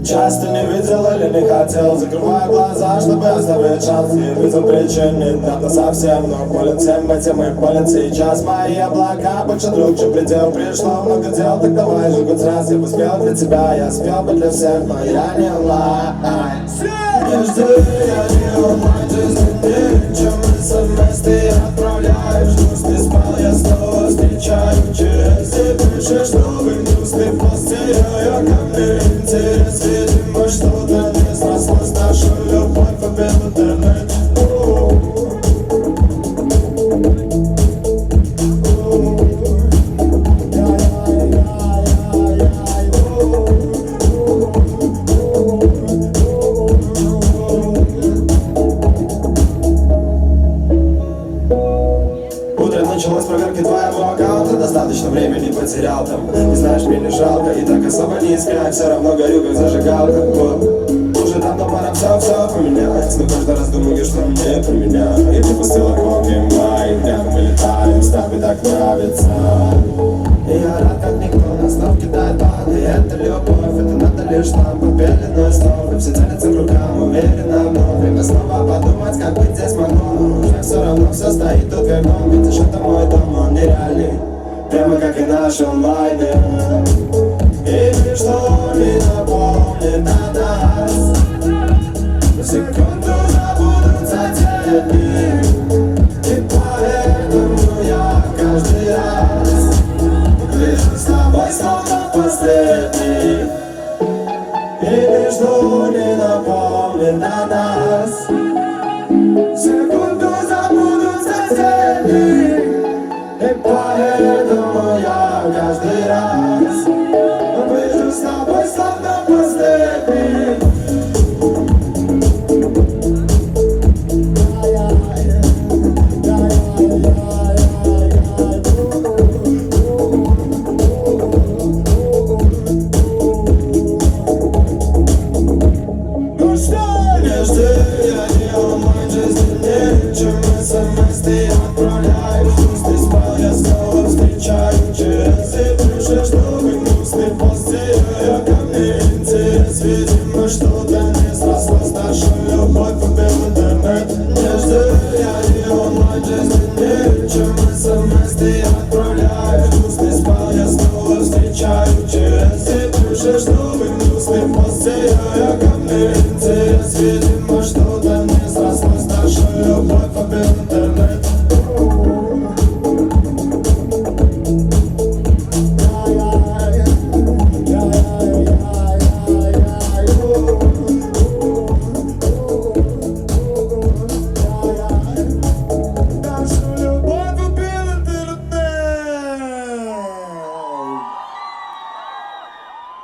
Часто не видел или не хотел, закрывая глаза, чтобы оставить шанс. Не видел причин, не надо совсем, но болен всем этим и болен сейчас. Мои облака больше друг, чем предел. Пришло много дел, так давай же хоть раз. Я бы спел для тебя, я спел бы для всех, но я не лай. Не жди, я не онлайн, жизнь не чем смс ты отправляешь. Грусть не спал, я снова встречаю через. Ты пишешь новый грустный пост, теряю ко мне интерес. Видимо, что-то не срослось, нашу любовь убил интернет. Началась проверка твоего аккаунта, достаточно времени потерял там. Не знаешь, мне не жалко, и так особо не искать. Все равно горю, как зажигалка. Уже давно пора все поменять. Но каждый раз думаю, что мне про меня. И ты пустила копии моих днях. Мы летаем, с тобой так нравится. И я рад, как никто нас снова кидает баны. Это любовь, это надо лишь нам победенную снова. Все тянется к рукам, уверенно вновь. Время снова подумать, как быть здесь могло. Уже все равно все стоит тут верном. Видишь, это мой дом, он нереальный. Прямо как и наши онлайны. И ничто не напомнит о нас. В секунду забудутся те дни. И поэтому я каждый раз вижу с тобой словно последний. И ничто не напомнит о нас. В секунду забудутся те дни. И поэтому я каждый раз вижу с тобой словно последний. Ну что, не жди, я не онлайн, жизнь не чем смс ты отправляешь. Ты спал, я снова встречаю через. И пишешь новый грустный пост, теряя ко мне интерес. Видимо, что-то не срослось, нашу любовь убил интернет. Не жди, я не онлайн, жизнь не чем смс ты отправляешь. Ты спал, я снова встречаю через. И пишешь новый грустный пост, теряя ко мне интерес. Видимо, что-то не срослось, нашу любовь убил интернет.